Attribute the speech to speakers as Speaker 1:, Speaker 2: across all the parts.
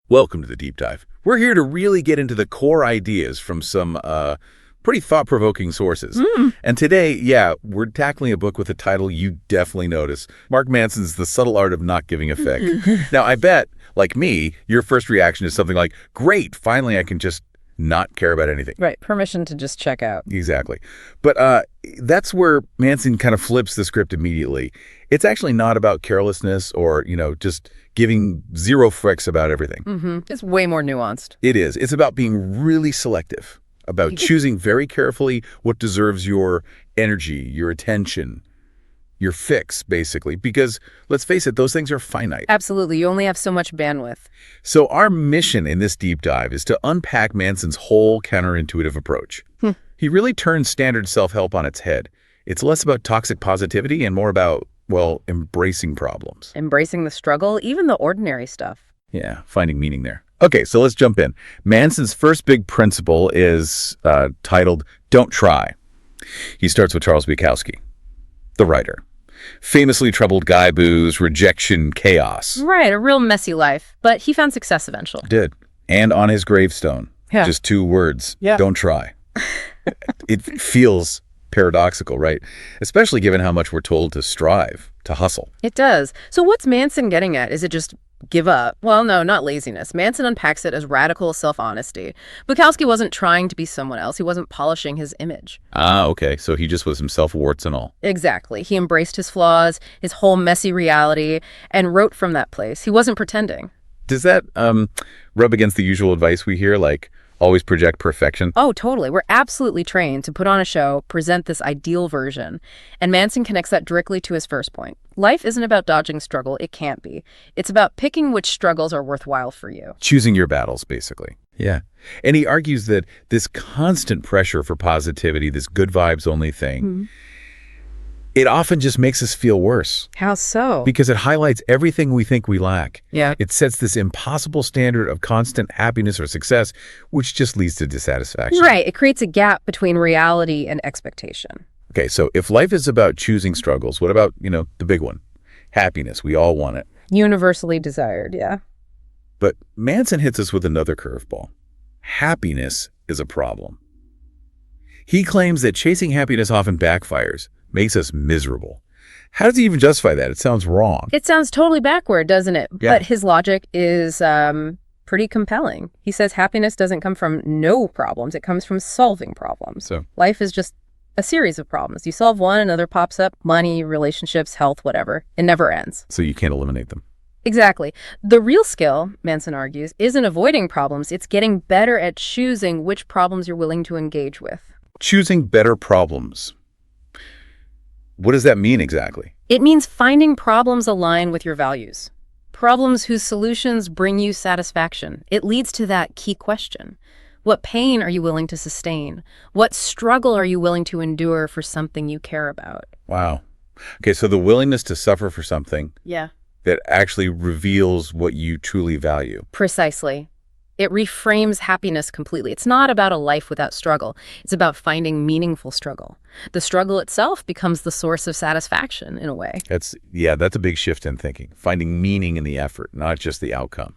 Speaker 1: Welcome to the Deep Dive. We're here to really get into the core ideas from some pretty thought-provoking sources. And today, we're tackling a book with a title you definitely notice. Mark Manson's The Subtle Art of Not Giving a Fick. Now, I bet, like me, your first reaction is something like, great, finally I can just not care about anything.
Speaker 2: Right, permission to just check out.
Speaker 1: Exactly. But that's where Manson kind of flips the script immediately. It's actually not about carelessness or, just giving zero fricks about everything.
Speaker 2: It's way more nuanced.
Speaker 1: It is. It's about being really selective, about choosing very carefully what deserves your energy, your attention, your fix, basically. Because, let's face it, those things are finite.
Speaker 2: Absolutely. You only have so much bandwidth.
Speaker 1: So our mission in this deep dive is to unpack Manson's whole counterintuitive approach. He really turns standard self-help on its head. It's less about toxic positivity and more about, embracing problems.
Speaker 2: Embracing the struggle, even the ordinary stuff.
Speaker 1: Yeah, finding meaning there. Okay, so let's jump in. Manson's first big principle is titled, Don't Try. He starts with Charles Bukowski, the writer. Famously troubled guy, booze, rejection, chaos.
Speaker 2: Right, a real messy life. But he found success eventually.
Speaker 1: Did. And on his gravestone, just 2 words, don't try. It feels paradoxical, right? Especially given how much we're told to strive, to hustle.
Speaker 2: It does. So what's Manson getting at? Is it just give up? Well, no, not laziness. Manson unpacks it as radical self-honesty. Bukowski wasn't trying to be someone else. He wasn't polishing his image.
Speaker 1: Okay. So he just was himself, warts and all.
Speaker 2: Exactly. He embraced his flaws, his whole messy reality, and wrote from that place. He wasn't pretending.
Speaker 1: Does that rub against the usual advice we hear, like always project perfection?
Speaker 2: Oh, totally. We're absolutely trained to put on a show, present this ideal version. And Manson connects that directly to his first point. Life isn't about dodging struggle. It can't be. It's about picking which struggles are worthwhile for you.
Speaker 1: Choosing your battles, basically. Yeah. And he argues that this constant pressure for positivity, this good vibes only thing, it often just makes us feel worse.
Speaker 2: How so?
Speaker 1: Because it highlights everything we think we lack.
Speaker 2: Yeah.
Speaker 1: It sets this impossible standard of constant happiness or success, which just leads to dissatisfaction.
Speaker 2: Right. It creates a gap between reality and expectation.
Speaker 1: Okay, so if life is about choosing struggles, what about, the big one? Happiness. We all want it.
Speaker 2: Universally desired, yeah.
Speaker 1: But Manson hits us with another curveball. Happiness is a problem. He claims that chasing happiness often backfires, makes us miserable. How does he even justify that? It sounds wrong.
Speaker 2: It sounds totally backward, doesn't it?
Speaker 1: Yeah.
Speaker 2: But his logic is pretty compelling. He says happiness doesn't come from no problems. It comes from solving problems.
Speaker 1: So
Speaker 2: life is just a series of problems. You solve one, another pops up. Money, relationships, health, whatever. It never ends.
Speaker 1: So you can't eliminate them.
Speaker 2: Exactly. The real skill, Manson argues, isn't avoiding problems. It's getting better at choosing which problems you're willing to engage with.
Speaker 1: Choosing better problems. What does that mean exactly?
Speaker 2: It means finding problems align with your values. Problems whose solutions bring you satisfaction. It leads to that key question. What pain are you willing to sustain? What struggle are you willing to endure for something you care about?
Speaker 1: Wow. Okay, so the willingness to suffer for something that actually reveals what you truly value.
Speaker 2: Precisely. It reframes happiness completely. It's not about a life without struggle. It's about finding meaningful struggle. The struggle itself becomes the source of satisfaction in a way.
Speaker 1: That's a big shift in thinking. Finding meaning in the effort, not just the outcome.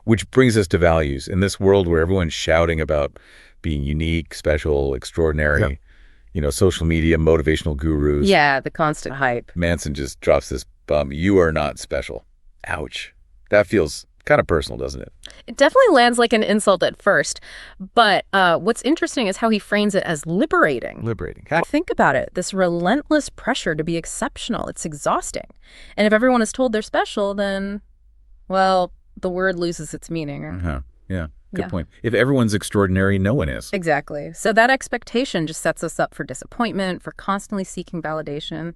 Speaker 1: Which brings us to values. In this world where everyone's shouting about being unique, special, extraordinary, social media, motivational gurus.
Speaker 2: Yeah, the constant hype.
Speaker 1: Manson just drops this bomb. You are not special. Ouch. That feels kind of personal, doesn't it?
Speaker 2: It definitely lands like an insult at first, but what's interesting is how he frames it as liberating.
Speaker 1: Liberating.
Speaker 2: Think about it. This relentless pressure to be exceptional, it's exhausting. And if everyone is told they're special, then, the word loses its meaning.
Speaker 1: Yeah, good point. If everyone's extraordinary, no one is.
Speaker 2: Exactly. So that expectation just sets us up for disappointment, for constantly seeking validation.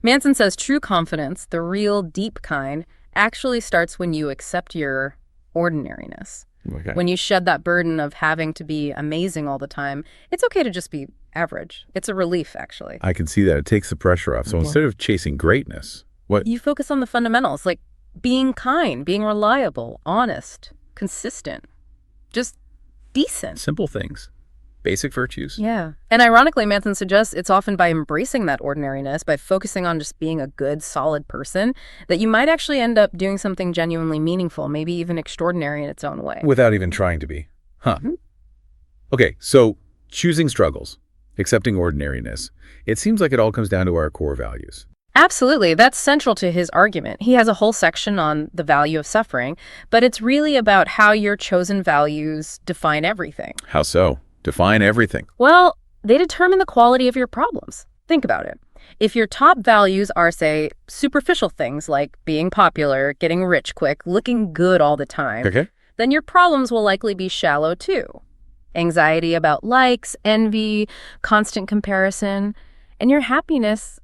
Speaker 2: Manson says true confidence, the real deep kind, actually starts when you accept your ordinariness.
Speaker 1: Okay.
Speaker 2: When you shed that burden of having to be amazing all the time, it's okay to just be average. It's a relief, actually.
Speaker 1: I can see that. It takes the pressure off. So instead of chasing greatness, what?
Speaker 2: You focus on the fundamentals, like being kind, being reliable, honest, consistent, just decent.
Speaker 1: Simple things. basic virtues.
Speaker 2: Yeah. And ironically, Manson suggests it's often by embracing that ordinariness, by focusing on just being a good, solid person, that you might actually end up doing something genuinely meaningful, maybe even extraordinary in its own way.
Speaker 1: Without even trying to be. Huh. Okay, so choosing struggles, accepting ordinariness. It seems like it all comes down to our core values.
Speaker 2: Absolutely. That's central to his argument. He has a whole section on the value of suffering, but it's really about how your chosen values define everything.
Speaker 1: How so? Define everything.
Speaker 2: Well, they determine the quality of your problems. Think about it. If your top values are, say, superficial things like being popular, getting rich quick, looking good all the time,
Speaker 1: Okay.
Speaker 2: then your problems will likely be shallow too. Anxiety about likes, envy, constant comparison, and your happiness,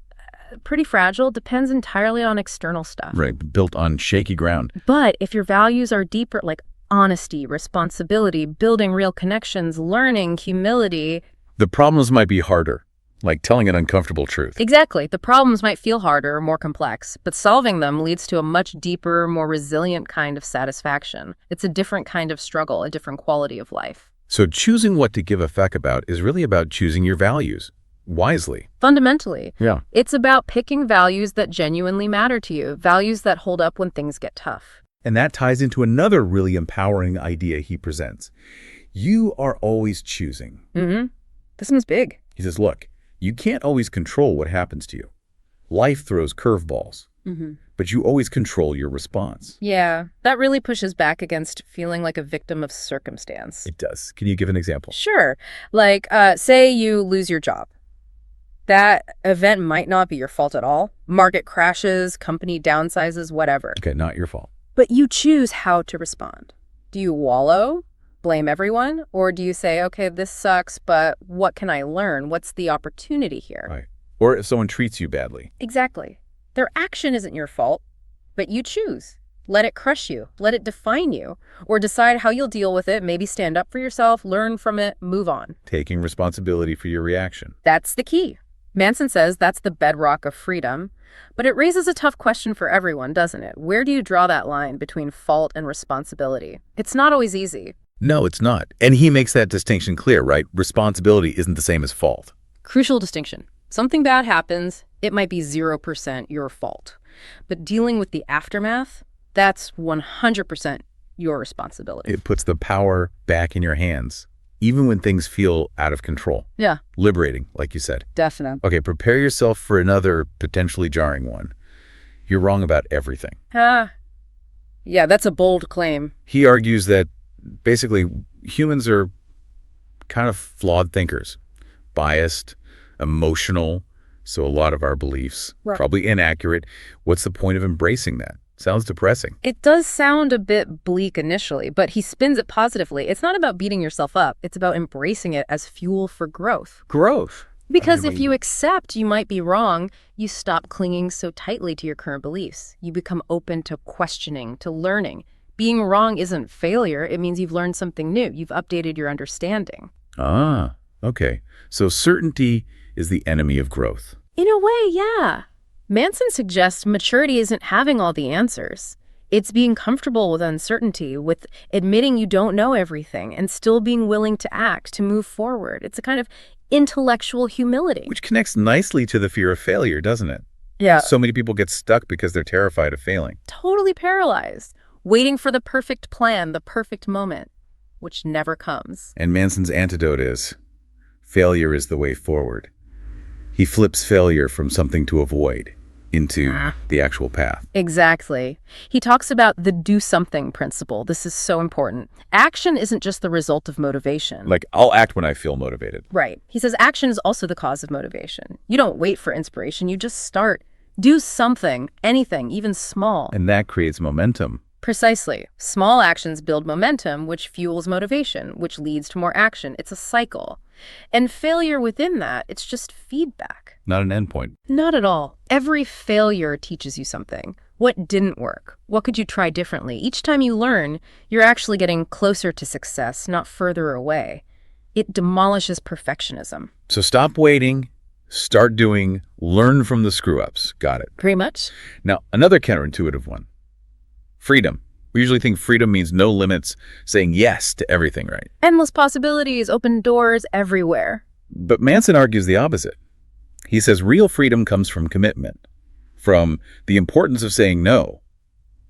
Speaker 2: pretty fragile, depends entirely on external stuff.
Speaker 1: Right, built on shaky ground.
Speaker 2: But if your values are deeper, like honesty, responsibility, building real connections, learning, humility.
Speaker 1: The problems might be harder, like telling an uncomfortable truth.
Speaker 2: Exactly. The problems might feel harder or more complex, but solving them leads to a much deeper, more resilient kind of satisfaction. It's a different kind of struggle, a different quality of life.
Speaker 1: So choosing what to give a feck about is really about choosing your values wisely.
Speaker 2: Fundamentally,
Speaker 1: Yeah.
Speaker 2: it's about picking values that genuinely matter to you, values that hold up when things get tough.
Speaker 1: And that ties into another really empowering idea he presents. You are always choosing.
Speaker 2: This one's big.
Speaker 1: He says, look, you can't always control what happens to you. Life throws curveballs, but you always control your response.
Speaker 2: Yeah, that really pushes back against feeling like a victim of circumstance.
Speaker 1: It does. Can you give an example?
Speaker 2: Sure. Like, say you lose your job. That event might not be your fault at all. Market crashes, company downsizes, whatever.
Speaker 1: Okay, not your fault.
Speaker 2: But you choose how to respond. Do you wallow, blame everyone, or do you say, okay, this sucks, but what can I learn? What's the opportunity here?
Speaker 1: Right. Or if someone treats you badly.
Speaker 2: Exactly. Their action isn't your fault, but you choose. Let it crush you. Let it define you. Or decide how you'll deal with it. Maybe stand up for yourself, learn from it, move on.
Speaker 1: Taking responsibility for your reaction.
Speaker 2: That's the key. Manson says that's the bedrock of freedom. But it raises a tough question for everyone, doesn't it? Where do you draw that line between fault and responsibility? It's not always easy.
Speaker 1: No, it's not. And he makes that distinction clear, right? Responsibility isn't the same as fault.
Speaker 2: Crucial distinction. Something bad happens, it might be 0% your fault. But dealing with the aftermath, that's 100% your responsibility.
Speaker 1: It puts the power back in your hands, even when things feel out of control.
Speaker 2: Yeah,
Speaker 1: Liberating, like you said.
Speaker 2: definitely.
Speaker 1: Okay, prepare yourself for another potentially jarring one. You're wrong about everything.
Speaker 2: Yeah, that's a bold claim.
Speaker 1: He argues that basically humans are kind of flawed thinkers, biased, emotional, so a lot of our beliefs,
Speaker 2: Right.
Speaker 1: probably inaccurate. What's the point of embracing that? Sounds depressing.
Speaker 2: It does sound a bit bleak initially, but he spins it positively. It's not about beating yourself up. It's about embracing it as fuel for growth.
Speaker 1: Growth.
Speaker 2: Because
Speaker 1: I
Speaker 2: if
Speaker 1: mean-
Speaker 2: you accept you might be wrong, you stop clinging so tightly to your current beliefs. You become open to questioning, to learning. Being wrong isn't failure. It means you've learned something new. You've updated your understanding.
Speaker 1: Ah, okay. So certainty is the enemy of growth.
Speaker 2: In a way, yeah. Manson suggests maturity isn't having all the answers. It's being comfortable with uncertainty, with admitting you don't know everything and still being willing to act, to move forward. It's a kind of intellectual humility.
Speaker 1: Which connects nicely to the fear of failure, doesn't it?
Speaker 2: Yeah.
Speaker 1: So many people get stuck because they're terrified of failing.
Speaker 2: Totally paralyzed, waiting for the perfect plan, the perfect moment, which never comes.
Speaker 1: And Manson's antidote is, failure is the way forward. He flips failure from something to avoid into the actual path.
Speaker 2: Exactly. He talks about the do something principle. This is so important. Action isn't just the result of motivation.
Speaker 1: Like, I'll act when I feel motivated.
Speaker 2: Right. He says action is also the cause of motivation. You don't wait for inspiration. You just start. Do something, anything, even small.
Speaker 1: And that creates momentum.
Speaker 2: Precisely. Small actions build momentum, which fuels motivation, which leads to more action. It's a cycle. And failure within that, it's just feedback.
Speaker 1: Not an endpoint.
Speaker 2: Not at all. Every failure teaches you something. What didn't work? What could you try differently? Each time you learn, you're actually getting closer to success, not further away. It demolishes perfectionism.
Speaker 1: So stop waiting, start doing, learn from the screw-ups. Got it.
Speaker 2: Pretty much.
Speaker 1: Now, another counterintuitive one. Freedom. We usually think freedom means no limits, saying yes to everything, right?
Speaker 2: Endless possibilities, open doors everywhere.
Speaker 1: But Manson argues the opposite. He says real freedom comes from commitment, from the importance of saying no.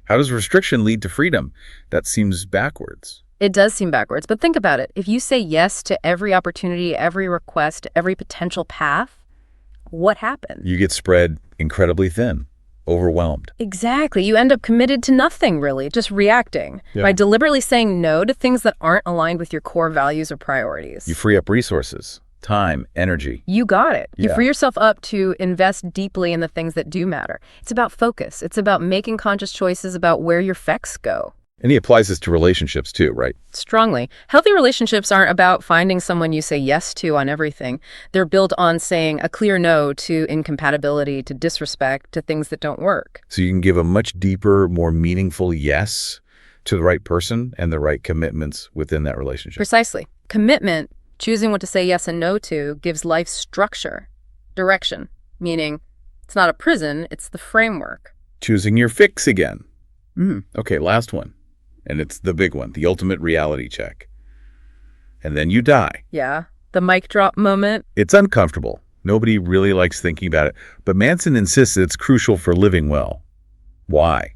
Speaker 1: How does restriction lead to freedom? That seems backwards.
Speaker 2: It does seem backwards, but think about it. If you say yes to every opportunity, every request, every potential path, what happens?
Speaker 1: You get spread incredibly thin, overwhelmed.
Speaker 2: Exactly. You end up committed to nothing, really, just reacting.
Speaker 1: Yeah.
Speaker 2: By deliberately saying no to things that aren't aligned with your core values or priorities.
Speaker 1: You free up resources, time, energy.
Speaker 2: You got it. You
Speaker 1: Yeah.
Speaker 2: free yourself up to invest deeply in the things that do matter. It's about focus. It's about making conscious choices about where your effects go.
Speaker 1: And he applies this to relationships too, right?
Speaker 2: Strongly. Healthy relationships aren't about finding someone you say yes to on everything. They're built on saying a clear no to incompatibility, to disrespect, to things that don't work.
Speaker 1: So you can give a much deeper, more meaningful yes to the right person and the right commitments within that relationship.
Speaker 2: Precisely. Commitment, choosing what to say yes and no to, gives life structure, direction, meaning it's not a prison, it's the framework.
Speaker 1: Choosing your fix again. Okay, last one. And it's the big one, the ultimate reality check. And then you die.
Speaker 2: Yeah, the mic drop moment.
Speaker 1: It's uncomfortable. Nobody really likes thinking about it. But Manson insists it's crucial for living well. Why?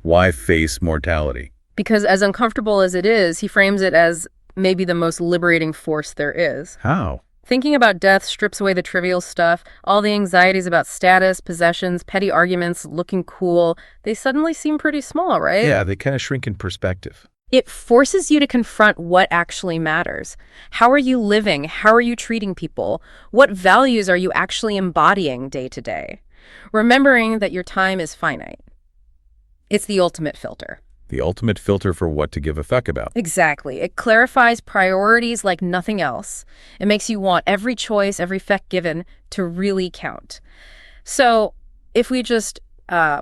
Speaker 1: Why face mortality?
Speaker 2: Because as uncomfortable as it is, he frames it as maybe the most liberating force there is.
Speaker 1: How?
Speaker 2: Thinking about death strips away the trivial stuff, all the anxieties about status, possessions, petty arguments, looking cool. They suddenly seem pretty small, right?
Speaker 1: Yeah, they kind of shrink in perspective.
Speaker 2: It forces you to confront what actually matters. How are you living? How are you treating people? What values are you actually embodying day to day? Remembering that your time is finite. It's the ultimate filter.
Speaker 1: The ultimate filter for what to give a fuck about.
Speaker 2: Exactly. It clarifies priorities like nothing else. It makes you want every choice, every feck given to really count. So if we just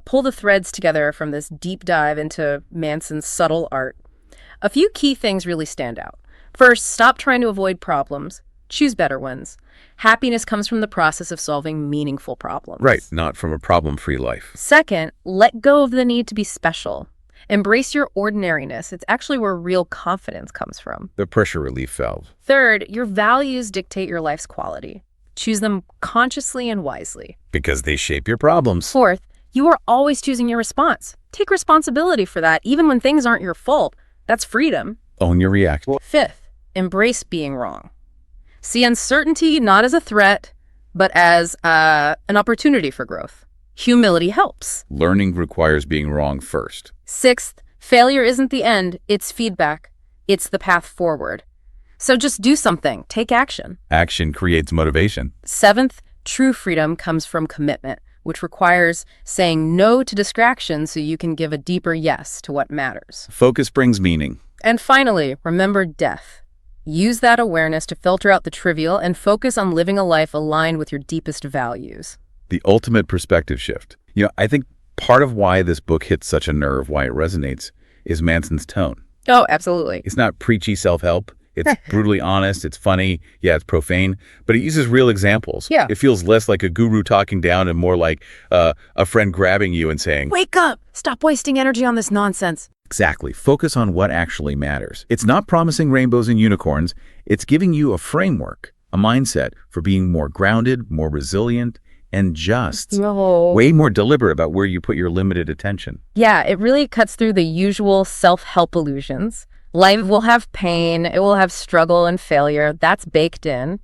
Speaker 2: pull the threads together from this deep dive into Manson's subtle art, a few key things really stand out. First, stop trying to avoid problems. Choose better ones. Happiness comes from the process of solving meaningful problems.
Speaker 1: Right, not from a problem-free life.
Speaker 2: Second, let go of the need to be special. Embrace your ordinariness. It's actually where real confidence comes from.
Speaker 1: The pressure relief valve.
Speaker 2: Third, your values dictate your life's quality. Choose them consciously and wisely.
Speaker 1: Because they shape your problems.
Speaker 2: Fourth, you are always choosing your response. Take responsibility for that, even when things aren't your fault. That's freedom.
Speaker 1: Own your reaction.
Speaker 2: Fifth, embrace being wrong. See uncertainty not as a threat, but as an opportunity for growth. Humility helps.
Speaker 1: Learning requires being wrong first.
Speaker 2: Sixth, failure isn't the end, it's feedback. It's the path forward. So just do something. Take action.
Speaker 1: Action creates motivation.
Speaker 2: Seventh, true freedom comes from commitment, which requires saying no to distractions so you can give a deeper yes to what matters.
Speaker 1: Focus brings meaning.
Speaker 2: And finally, remember death. Use that awareness to filter out the trivial and focus on living a life aligned with your deepest values.
Speaker 1: The ultimate perspective shift. I think part of why this book hits such a nerve, why it resonates, is Manson's tone.
Speaker 2: Oh, absolutely.
Speaker 1: It's not preachy self-help. It's brutally honest. It's funny. Yeah, it's profane. But it uses real examples.
Speaker 2: Yeah.
Speaker 1: It feels less like a guru talking down and more like a friend grabbing you and saying,
Speaker 2: Wake up! Stop wasting energy on this nonsense.
Speaker 1: Exactly. Focus on what actually matters. It's not promising rainbows and unicorns. It's giving you a framework, a mindset for being more grounded, more resilient, and just way more deliberate about where you put your limited attention.
Speaker 2: Yeah, it really cuts through the usual self-help illusions. Life will have pain, it will have struggle and failure. That's baked in.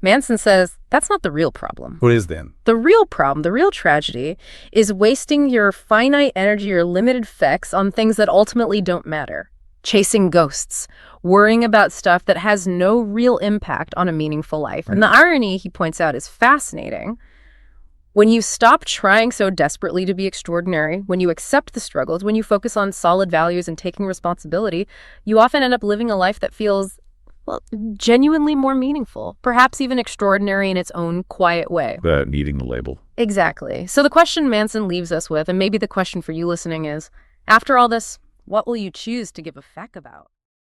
Speaker 2: Manson says that's not the real problem.
Speaker 1: What is then?
Speaker 2: The real problem, the real tragedy, is wasting your finite energy, your limited effects on things that ultimately don't matter. Chasing ghosts, worrying about stuff that has no real impact on a meaningful life.
Speaker 1: Right.
Speaker 2: And the irony, he points out, is fascinating. When you stop trying so desperately to be extraordinary, when you accept the struggles, when you focus on solid values and taking responsibility, you often end up living a life that feels, well, genuinely more meaningful, perhaps even extraordinary in its own quiet way.
Speaker 1: Without needing the label.
Speaker 2: Exactly. So the question Manson leaves us with, and maybe the question for you listening is, after all this, what will you choose to give a feck about?